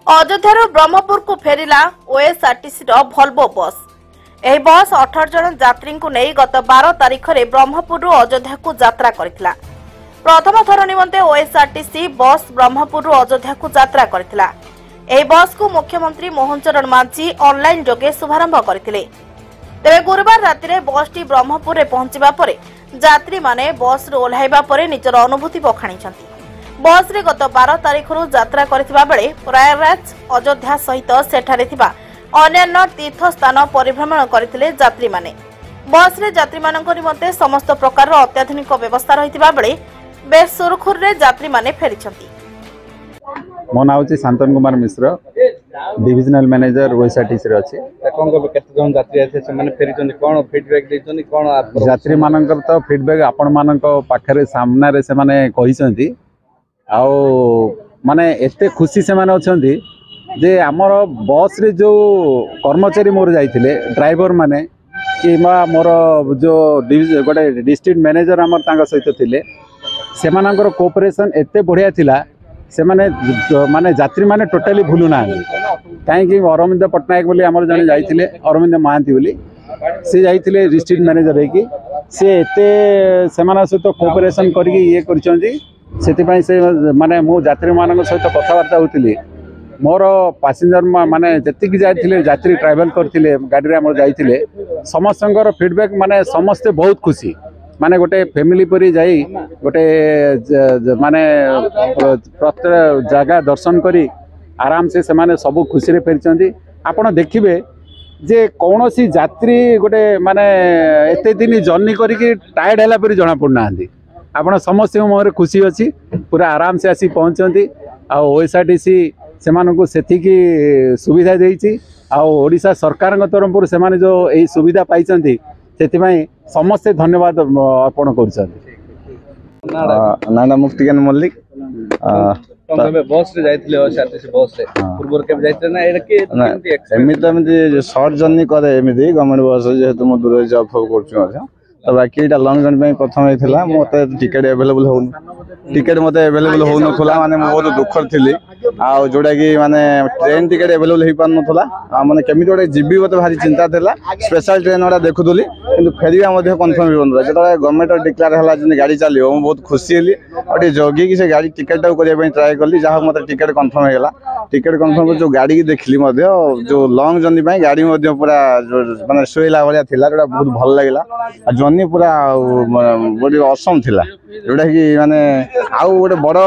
अयोध्या ब्रह्मपुर को फेरिला ओएसआरटीसी भल्वो बस। यह बस 18 जन यात्री को नहीं गत 12 तारिख में ब्रह्मपुर अयोध्या को यात्रा करथिला। प्रथम थर निमंते ओएसआरटीसी बस ब्रह्मपुर अयोध्या को यात्रा करथिला। यह बस को मुख्यमंत्री मोहन चरण मांझी ऑनलाइन जोगे शुभारंभ करथिले। तेरे गुरुवार राति में बस टी ब्रह्मपुर में पहुंचवा परे यात्री माने बस रो ओह्लाइबा परे निजर अनुभूति बखाणी। बस रे गत 12 तारिख यात्रा करथिबा बेले प्रयागराज अयोध्या सहित सेठारे थिबा अन्य तीर्थ स्थान परिभ्रमण करथिले यात्री माने। बस रे यात्री मानक निमंते समस्त प्रकार अत्याधुनिक व्यवस्था रहिथिबा बेले बेस सुरखुर रे यात्री माने फेरिछंती। मो नाम होची Shantanu Kumar Mishra, divisional manager OSRTC रे अछि। कोन केते जन यात्री आछे से माने फेरिछंती, कोन फीडबैक दैछंती, कोन यात्री मानकर तो फीडबैक आपण मानक पाखरे सामना रे से माने कहिसंती। आउ माने एते खुशी से माने अछंती जे हमर बस रे जो कर्मचारी मोर जाइथिले ड्राइवर माने कि मोर जो गोटे डिस्ट्रिक्ट मैनेजर हमर तांगा सहित थिले, से मानकर कोऑपरेशन एते बढ़िया थिला। से माने माने यात्री माने टोटली भूलु ना कहीं अरविंद पट्टनायक बोली हमर जने जाइथिले, अरविंद महांती बोली से जाइथिले डिस्ट्रिक्ट मैनेजर है कि से एते से माने सहित कोऑपरेशन करके ये करछंती। से माने मो यात्री मान सहित कथबार्ता होती मोर पैसेंजर माने जी जाइए यात्री ट्रावेल करते गाड़ी में जाइए समस्त फीडबैक माने समस्ते बहुत खुशी। माने गोटे फैमिली परी जाई गोटे माने प्रत्येक जगह दर्शन करी आराम से माने सब खुशी रे फेरिचंती। आपण देखिबे जे कौन सी यात्री गोटे माने एते दिन जर्नी करी टायर्ड हैला परी जना पड़ना। आपण समस्त मुहर खुशी अच्छी, पूरा आराम से आसी पहुंचती। ओएसआरटीसी से सेतिकी सुविधा देइछि। ओडिशा सरकार तरफ से जो यही सुविधा पाई समस्ते धन्यवाद अर्पण कर। ना मुक्तिकान मल्लिक बस रे जाइथिले ओएसआरटीसी बस रे पूर्व के जाइथिले ना एमती शॉर्ट जर्नी करे एमती गवर्नमेंट बस जेहेतु मो दूर जॉब कर तो बाकी एटा लॉन्ग जर्नी प्रथम होता मत टिकेट एवेलेबल हो टिकेट मत एवेलेबल हो ना माने बहुत दुखर थी जोटा कि माने ट्रेन टिकेट एवेलेबल हो पार ना माने केमी गोटे जीवी मत भारी चिंता था। स्पेशल ट्रेन गुड़ा देखुली कि फेरिया कन्फर्म हो जो गवर्नमेंट डिक्लेयर है गाड़ी चलो बहुत खुशी हेली और जगिकी से गाड़ी टिकेट करने ट्राए कली जहाँ मत टिकेट कन्फर्म होगा। टिकेट कन्फर्म जो गाड़ी की देखली जो लॉन्ग जर्नी गाड़ी पूरा माने शुला भाया था जोटा बहुत भल लगे। जर्नी पूरा गोटे असम थिला जोटा कि माने आउ गोटे बड़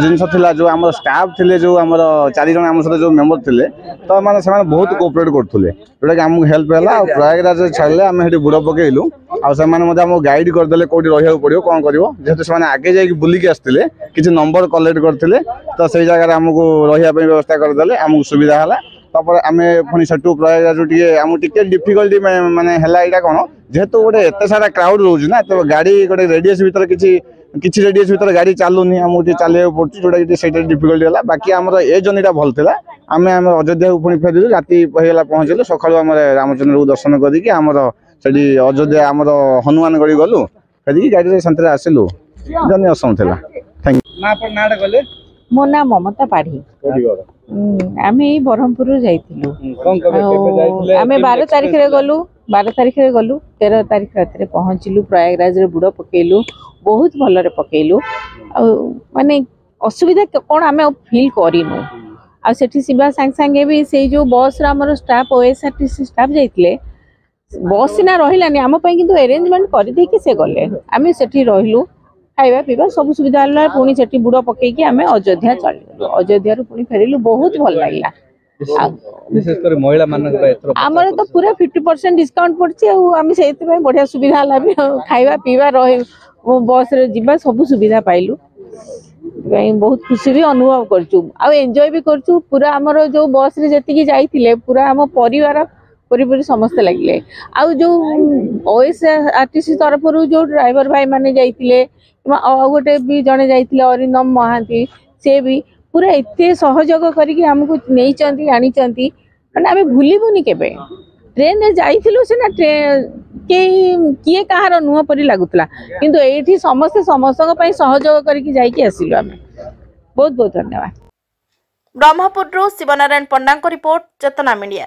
जिनस थिला जो आम स्टाफ थिले जो आमर 4 जन आम सहित जो मेंबर थिले तो माने से बहुत कोऑपरेट करथुले जोटा कि आमको हेल्प हैला। प्रयागराज छाड़ले आम हेटी बुड़ पकेइलु आ से माने मते आमको गाइड करदेले कोठी रहिया पड़ियो कोन करिवो जेहेतु से माने आगे जाई बुलिक आस्थिले किछि नंबर कलेक्ट करथिले तो सेई जगह रे आमको रहिया पे व्यवस्था करदेले आमको सुविधा हला। तापर आमे पुनी सेटू प्रयागराज टिके आमको टिके डिफिकल्टी माने हला एटा कोन जेहेतु गोटे एत सारा क्राउड रोज ना तो गाड़ी गोटे रेडियस भीतर किसी रेडियस भीतर गाड़ी चलुनी आमको चलिया पड़े जोटा से डिफिकल्टी है। बाकी आम ए जर्नीटा भल था। आम अयोध्या को पुणी फेर राति होगा पहुँचलु सकालू आम रामचंद्र को दर्शन करके से अयोध्या आम हनुमानगढ़ी गलु फेरिक गाड़ी शांति आसलु जर्नी असम था। Thank you. मो ना ममता पाढ़ी आम ब्रह्मपुर जाइलु। आम 12 तारिख गलु 12 तारिख गलु 13 तारिख रात पहुँचलु प्रयागराज रे बुड़ पकेलु बहुत भल पकेलु। माने असुविधा कौन आम फिल करूँ आ सीबा सांगे सांगे भी से जो बस आमर स्टाफ ओएसआरटीसी स्टाफ जाइए बस सीना रही आम कि अरेंजमेंट करदे से गले आम से रही खाଇବା पीवा सब सुविधा है। पुणी से बुड़ पकईकि आम अयोध्या चलू अयोध्या पुणी फेरिलु बहुत भल लगे। विशेषकर महिला मानक आमर तो पूरा 50% डिस्काउंट पड़ची आम से बढ़िया सुविधा है खाଇବା पीवा रही बस रे जीवा सब सुविधा पाइलु बहुत खुशी भी अनुभव करचु आ एंजॉय भी करचु। पूरा आमर जो बस रे जति जाइथिले पूरा आम परिवार परिवार समस्त लगे आ जो ओएसआरटीसी तरफ जो ड्राइवर भाई माने जाइथिले गोटे भी जड़े जाइथिले अरिंदम महांती से भी पूरा एते सहयोग करके आमको नहीं आनी माने आम भूलबुनि केबे ट्रेन रे जाइथिलु से ना ट्रेन किए कहार नुह परी लगुला किंतु एठी समस्त समस्त सहयोग करके जाइके आसिलु आम बहुत बहुत धन्यवाद। ब्रह्मपुरु शिवनारायण पंडा रिपोर्ट चेतना मीडिया।